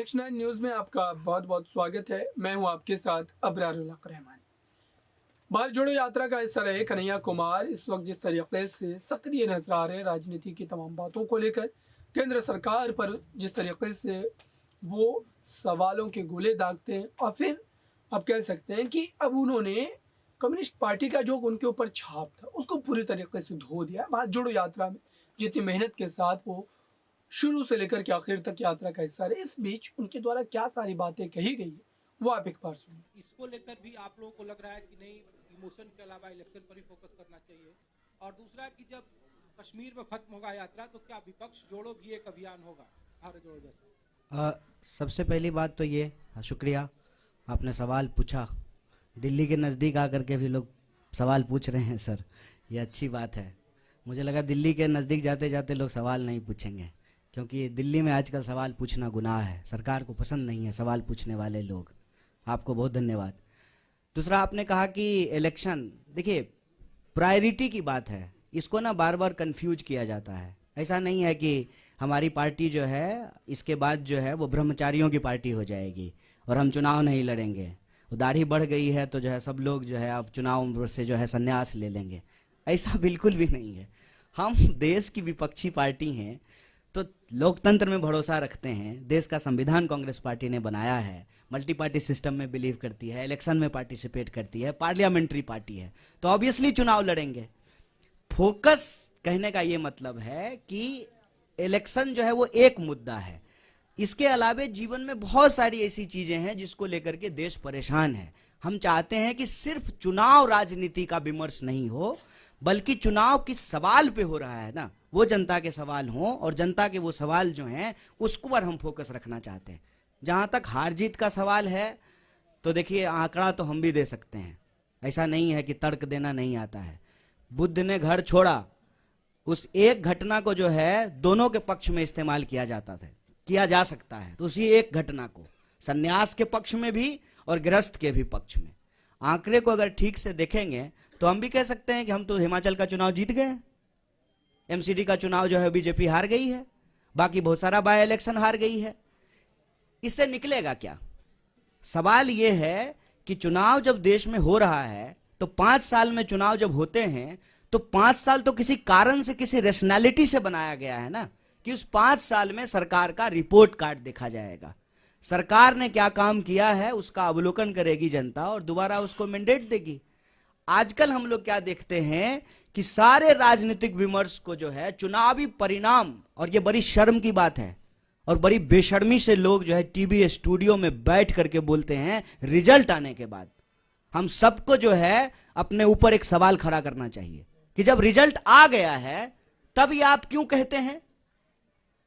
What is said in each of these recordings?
Next 9 news में आपका बहुत बहुत स्वागत है। मैं हूं आपके साथ अबरारुल हक रहमान। भारत जोड़ो यात्रा का हिस्सा रहे कन्हैया कुमार इस वक्त जिस तरीके से सक्रिय नजर आ रहे हैं राजनीति की तमाम बातों को लेकर, केंद्र सरकार पर जिस तरीके से वो सवालों के गोले दागते हैं और फिर आप कह सकते हैं कि अब उन्होंने कम्युनिस्ट पार्टी का जो उनके ऊपर छाप था उसको पूरी तरीके से धो दिया। भारत जोड़ो यात्रा में जितनी मेहनत के साथ वो शुरू से लेकर के आखिर तक यात्रा का हिस्सा रहे, इस बीच उनके द्वारा क्या सारी बातें कही गई है वो आप एक बार सुनिए। इसको लेकर भी आप लोगों को लग रहा है कि नहीं, इमोशन के अलावा इलेक्शन पर ही फोकस करना चाहिए। और दूसरा कि जब कश्मीर में खत्म होगा यात्रा तो क्या विपक्ष जोड़ो भी एक अभियान होगा भारत जोड़ो जैसा? सबसे पहली बात तो ये शुक्रिया, आपने सवाल पूछा। दिल्ली के नज़दीक आकर के भी लोग सवाल पूछ रहे हैं सर, ये अच्छी बात है। मुझे लगा दिल्ली के नज़दीक जाते जाते लोग सवाल नहीं पूछेंगे, क्योंकि दिल्ली में आजकल सवाल पूछना गुनाह है। सरकार को पसंद नहीं है सवाल पूछने वाले लोग। आपको बहुत धन्यवाद। दूसरा, आपने कहा कि इलेक्शन, देखिए प्रायोरिटी की बात है, इसको ना बार बार कंफ्यूज किया जाता है। ऐसा नहीं है कि हमारी पार्टी जो है इसके बाद जो है वो ब्रह्मचारियों की पार्टी हो जाएगी और हम चुनाव नहीं लड़ेंगे। दाढ़ी बढ़ गई है तो जो है सब लोग जो है अब चुनाव से जो है संन्यास ले लेंगे। ऐसा बिल्कुल भी नहीं है। हम देश की विपक्षी पार्टी हैं तो लोकतंत्र में भरोसा रखते हैं। देश का संविधान कांग्रेस पार्टी ने बनाया है, मल्टी पार्टी सिस्टम में बिलीव करती है, इलेक्शन में पार्टिसिपेट करती है, पार्लियामेंट्री पार्टी है, तो ऑब्वियसली चुनाव लड़ेंगे। फोकस कहने का ये मतलब है कि इलेक्शन जो है वो एक मुद्दा है। इसके अलावे जीवन में बहुत सारी ऐसी चीजें हैं जिसको लेकर के देश परेशान है। हम चाहते हैं कि सिर्फ चुनाव राजनीति का विमर्श नहीं हो, बल्कि चुनाव किस सवाल पे हो रहा है ना, वो जनता के सवाल हों, और जनता के वो सवाल जो हैं उसको पर हम फोकस रखना चाहते हैं। जहां तक हार जीत का सवाल है तो देखिए आंकड़ा तो हम भी दे सकते हैं, ऐसा नहीं है कि तर्क देना नहीं आता है। बुद्ध ने घर छोड़ा, उस एक घटना को जो है दोनों के पक्ष में इस्तेमाल किया जा सकता है। तो उसी एक घटना को सन्यास के पक्ष में भी और गृहस्थ के भी पक्ष में, आंकड़े को अगर ठीक से देखेंगे तो हम भी कह सकते हैं कि हम तो हिमाचल का चुनाव जीत गए, एमसीडी का चुनाव जो है बीजेपी हार गई है, बाकी बहुत सारा बाय इलेक्शन हार गई है। इससे निकलेगा क्या? सवाल यह है कि चुनाव जब देश में हो रहा है तो 5 साल में चुनाव जब होते हैं तो 5 साल तो किसी कारण से, किसी रैशनैलिटी से बनाया गया है ना, कि उस 5 साल में सरकार का रिपोर्ट कार्ड देखा जाएगा। सरकार ने क्या काम किया है उसका अवलोकन करेगी जनता और दोबारा उसको मैंडेट देगी। आजकल हम लोग क्या देखते हैं कि सारे राजनीतिक विमर्श को जो है चुनावी परिणाम, और ये बड़ी शर्म की बात है और बड़ी बेशर्मी से लोग जो है टीवी स्टूडियो में बैठ करके बोलते हैं रिजल्ट आने के बाद। हम सबको जो है अपने ऊपर एक सवाल खड़ा करना चाहिए कि जब रिजल्ट आ गया है तब ये आप क्यों कहते हैं?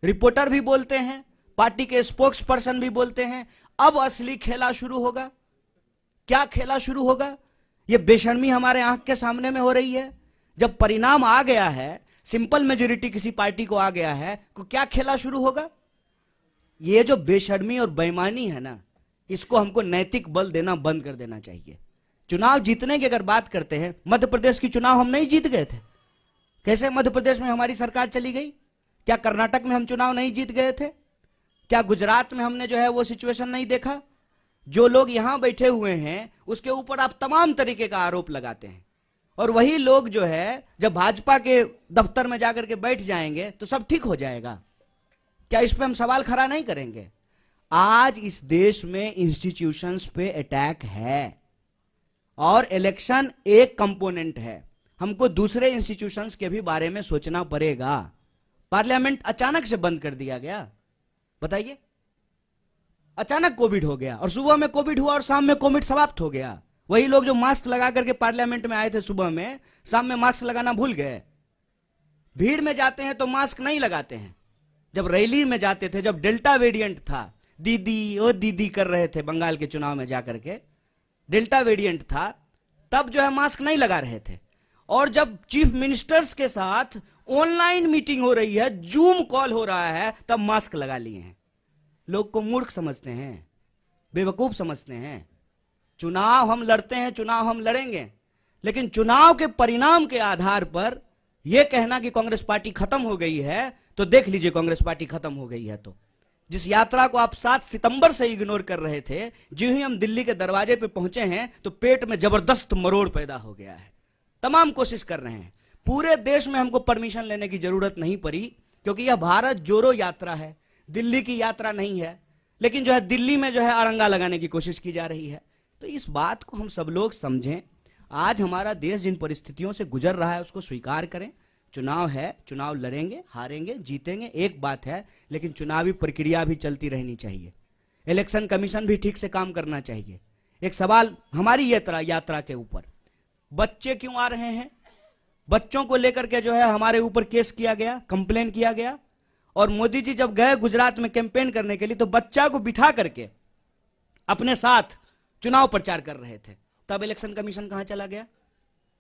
रिपोर्टर भी बोलते हैं, पार्टी के स्पोक्स पर्सन भी बोलते हैं, अब असली खेला शुरू होगा। क्या खेला शुरू होगा? ये बेशर्मी हमारे आंख के सामने में हो रही है। जब परिणाम आ गया है, सिंपल मेजोरिटी किसी पार्टी को आ गया है, तो क्या खेला शुरू होगा? ये जो बेशर्मी और बेईमानी है ना, इसको हमको नैतिक बल देना बंद कर देना चाहिए। चुनाव जीतने की अगर बात करते हैं, मध्य प्रदेश की चुनाव हम नहीं जीत गए थे। कैसे मध्य प्रदेश में हमारी सरकार चली गई? क्या कर्नाटक में हम चुनाव नहीं जीत गए थे? क्या गुजरात में हमने जो है वो सिचुएशन नहीं देखा? जो लोग यहां बैठे हुए हैं उसके ऊपर आप तमाम तरीके का आरोप लगाते हैं, और वही लोग जो है जब भाजपा के दफ्तर में जाकर के बैठ जाएंगे तो सब ठीक हो जाएगा। क्या इस पे हम सवाल खड़ा नहीं करेंगे? आज इस देश में इंस्टीट्यूशंस पे अटैक है और इलेक्शन एक कंपोनेंट है। हमको दूसरे इंस्टीट्यूशंस के भी बारे में सोचना पड़ेगा। पार्लियामेंट अचानक से बंद कर दिया गया, बताइए, अचानक कोविड हो गया और सुबह में कोविड हुआ और शाम में कोविड समाप्त हो गया। वही लोग जो मास्क लगा करके पार्लियामेंट में आए थे सुबह में, शाम में मास्क लगाना भूल गए। भीड़ में जाते हैं तो मास्क नहीं लगाते हैं। जब रैली में जाते थे, जब डेल्टा वेरिएंट था, दीदी ओ दीदी कर रहे थे बंगाल के चुनाव में जाकर के, डेल्टा वेरिएंट था, तब जो है मास्क नहीं लगा रहे थे। और जब चीफ मिनिस्टर्स के साथ ऑनलाइन मीटिंग हो रही है, जूम कॉल हो रहा है, तब मास्क लगा लिए हैं। लोग को मूर्ख समझते हैं, बेवकूफ समझते हैं। चुनाव हम लड़ते हैं, चुनाव हम लड़ेंगे, लेकिन चुनाव के परिणाम के आधार पर यह कहना कि कांग्रेस पार्टी खत्म हो गई है, तो देख लीजिए कांग्रेस पार्टी खत्म हो गई है तो जिस यात्रा को आप 7 सितंबर से इग्नोर कर रहे थे, जो ही हम दिल्ली के दरवाजे पे पहुंचे हैं तो पेट में जबरदस्त मरोड़ पैदा हो गया है। तमाम कोशिश कर रहे हैं। पूरे देश में हमको परमिशन लेने की जरूरत नहीं पड़ी, क्योंकि यह भारत जोड़ो यात्रा है, दिल्ली की यात्रा नहीं है। लेकिन जो है दिल्ली में जो है अड़ंगा लगाने की कोशिश की जा रही है। तो इस बात को हम सब लोग समझें। आज हमारा देश जिन परिस्थितियों से गुजर रहा है उसको स्वीकार करें। चुनाव है, चुनाव लड़ेंगे, हारेंगे, जीतेंगे, एक बात है, लेकिन चुनावी प्रक्रिया भी चलती रहनी चाहिए। इलेक्शन कमीशन भी ठीक से काम करना चाहिए। एक सवाल हमारी यात्रा के ऊपर, बच्चे क्यों आ रहे हैं? बच्चों को लेकर के जो है हमारे ऊपर केस किया गया, कंप्लेन किया गया। और मोदी जी जब गए गुजरात में कैंपेन करने के लिए तो बच्चा को बिठा करके अपने साथ चुनाव प्रचार कर रहे थे। तब इलेक्शन कमीशन कहां चला गया?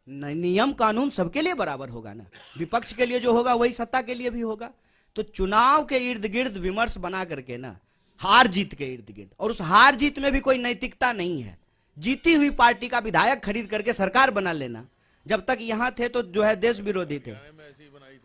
नियम कानून सबके लिए बराबर होगा ना। विपक्ष के लिए जो होगा वही सत्ता के लिए भी होगा। तो चुनाव के इर्द गिर्द विमर्श बना करके ना, हार जीत के इर्द गिर्द, और उस हार जीत में भी कोई नैतिकता नहीं है। जीती हुई पार्टी का विधायक खरीद करके सरकार बना लेना। जब तक यहां थे तो जो है देश विरोधी थे,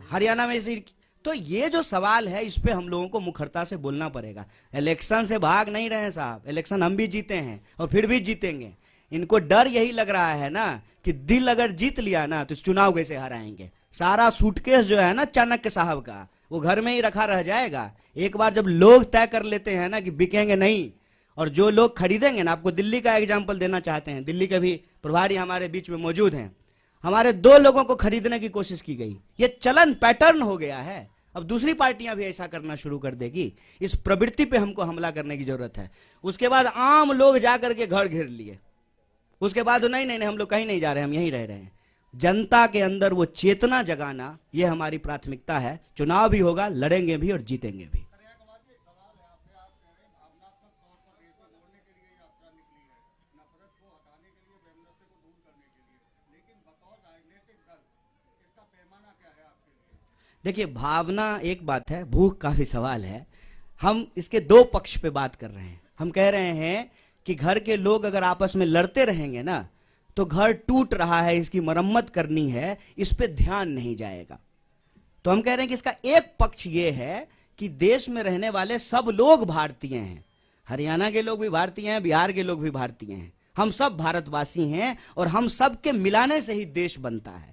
हरियाणा में ऐसी। तो ये जो सवाल है इस पे हम लोगों को मुखरता से बोलना पड़ेगा। इलेक्शन से भाग नहीं रहे साहब, इलेक्शन हम भी जीते हैं और फिर भी जीतेंगे। इनको डर यही लग रहा है ना कि दिल अगर जीत लिया ना तो इस चुनाव कैसे हराएंगे। सारा सूटकेस जो है ना चाणक्य साहब का, वो घर में ही रखा रह जाएगा। एक बार जब लोग तय कर लेते हैं ना कि बिकेंगे नहीं, और जो लोग खरीदेंगे ना, आपको दिल्ली का एग्जाम्पल देना चाहते हैं। दिल्ली के भी प्रभारी हमारे बीच में मौजूद हैं। हमारे 2 लोगों को खरीदने की कोशिश की गई। ये चलन पैटर्न हो गया है। अब दूसरी पार्टियां भी ऐसा करना शुरू कर देगी। इस प्रवृत्ति पे हमको हमला करने की जरूरत है। उसके बाद आम लोग जाकर के घर घेर लिए। उसके बाद नहीं नहीं नहीं, हम लोग कहीं नहीं जा रहे, हम यहीं रह रहे हैं। जनता के अंदर वो चेतना जगाना, ये हमारी प्राथमिकता है। चुनाव भी होगा, लड़ेंगे भी और जीतेंगे भी। देखिए, भावना एक बात है, भूख का भी सवाल है। हम इसके 2 पक्ष पे बात कर रहे हैं। हम कह रहे हैं कि घर के लोग अगर आपस में लड़ते रहेंगे ना तो घर टूट रहा है, इसकी मरम्मत करनी है, इस पे ध्यान नहीं जाएगा। तो हम कह रहे हैं कि इसका एक पक्ष ये है कि देश में रहने वाले सब लोग भारतीय हैं। हरियाणा के लोग भी भारतीय हैं, बिहार के लोग भी भारतीय हैं। हम सब भारतवासी हैं और हम सब के मिलाने से ही देश बनता है।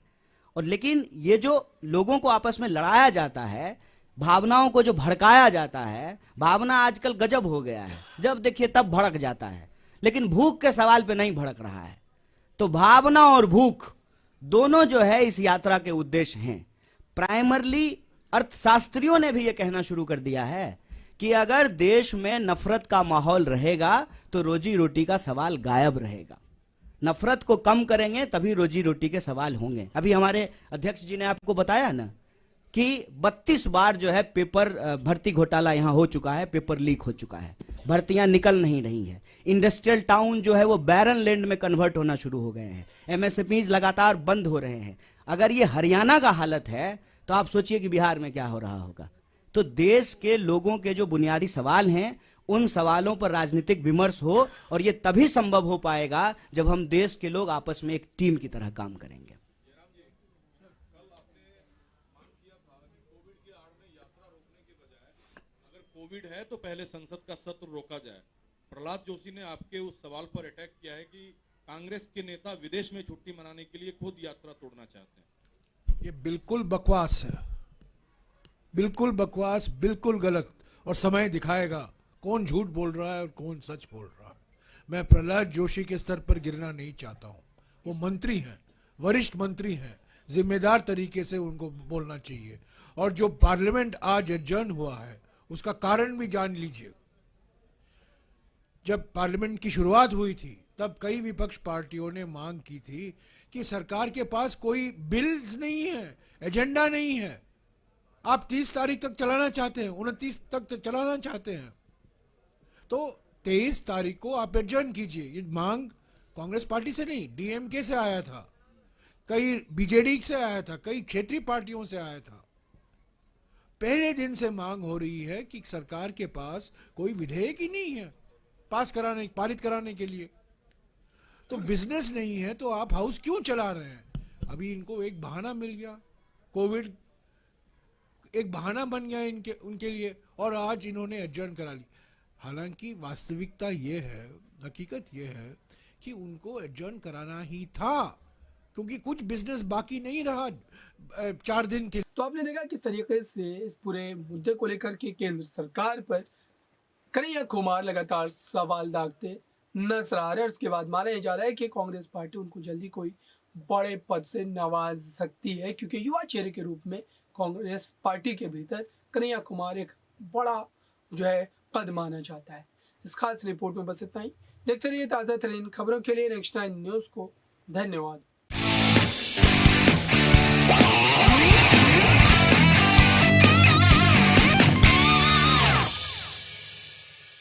और लेकिन ये जो लोगों को आपस में लड़ाया जाता है, भावनाओं को जो भड़काया जाता है, भावना आजकल गजब हो गया है। जब देखिए तब भड़क जाता है, लेकिन भूख के सवाल पे नहीं भड़क रहा है। तो भावना और भूख दोनों जो है इस यात्रा के उद्देश्य हैं। प्राइमरली अर्थशास्त्रियों ने भी यह कहना शुरू कर दिया है कि अगर देश में नफरत का माहौल रहेगा तो रोजी रोटी का सवाल गायब रहेगा। नफरत को कम करेंगे तभी रोजी रोटी के सवाल होंगे। अभी हमारे अध्यक्ष जी ने आपको बताया ना कि 32 बार जो है पेपर भर्ती घोटाला यहां हो चुका है, पेपर लीक हो चुका है, भर्तियां निकल नहीं रही है। इंडस्ट्रियल टाउन जो है वो बैरन लैंड में कन्वर्ट होना शुरू हो गए हैं। एमएसएमईज लगातार बंद हो रहे हैं। अगर ये हरियाणा का हालत है तो आप सोचिए कि बिहार में क्या हो रहा होगा। तो देश के लोगों के जो बुनियादी सवाल हैं उन सवालों पर राजनीतिक विमर्श हो, और ये तभी संभव हो पाएगा जब हम देश के लोग आपस में एक टीम की तरह काम करेंगे। कोविड है तो पहले संसद का सत्र रोका जाए। प्रहलाद जोशी ने आपके उस सवाल पर अटैक किया है कि कांग्रेस के नेता विदेश में छुट्टी मनाने के लिए खुद यात्रा तोड़ना चाहते हैं। ये बिल्कुल बकवास है, बिल्कुल बकवास, बिल्कुल गलत। और समय दिखाएगा कौन झूठ बोल रहा है और कौन सच बोल रहा है। मैं प्रहलाद जोशी के स्तर पर गिरना नहीं चाहता हूँ। वो मंत्री हैं, वरिष्ठ मंत्री हैं, जिम्मेदार तरीके से उनको बोलना चाहिए। और जो पार्लियामेंट आज एडजर्न हुआ है उसका कारण भी जान लीजिए। जब पार्लियामेंट की शुरुआत हुई थी तब कई विपक्ष पार्टियों ने मांग की थी कि सरकार के पास कोई बिल्स नहीं है, एजेंडा नहीं है। आप 30 तारीख तक चलाना चाहते हैं, 29 तक चलाना चाहते हैं, तो 23 तारीख को आप एडजर्न कीजिए। ये मांग कांग्रेस पार्टी से नहीं, डीएमके से आया था, कई बीजेडी से आया था, कई क्षेत्रीय पार्टियों से आया था। पहले दिन से मांग हो रही है कि सरकार के पास कोई विधेयक ही नहीं है पारित कराने के लिए। तो बिजनेस नहीं है तो आप हाउस क्यों चला रहे हैं? अभी इनको एक बहाना मिल गया, कोविड एक बहाना बन गया इनके उनके लिए, और आज इन्होंने एडजर्न करा ली। हालांकि वास्तविकता ये है, हकीकत ये है कि उनको एडजर्न कराना ही था, क्योंकि कुछ बिजनेस बाकी नहीं रहा 4 दिन के। तो आपने देखा किस तरीके से इस पूरे मुद्दे को लेकर के केंद्र सरकार पर कन्हैया कुमार लगातार सवाल दागते नजर आ रहे हैं। और उसके बाद माना जा रहा है कि कांग्रेस पार्टी उनको जल्दी कोई बड़े पद से नवाज सकती है, क्योंकि युवा चेहरे के रूप में कांग्रेस पार्टी के भीतर कन्हैया कुमार एक बड़ा जो है पद माना जाता है। इस खास रिपोर्ट में बस इतना ही। देखते रहिए ताज़ा तरीन खबरों के लिए नेक्स्ट 9 न्यूज़ को। धन्यवाद।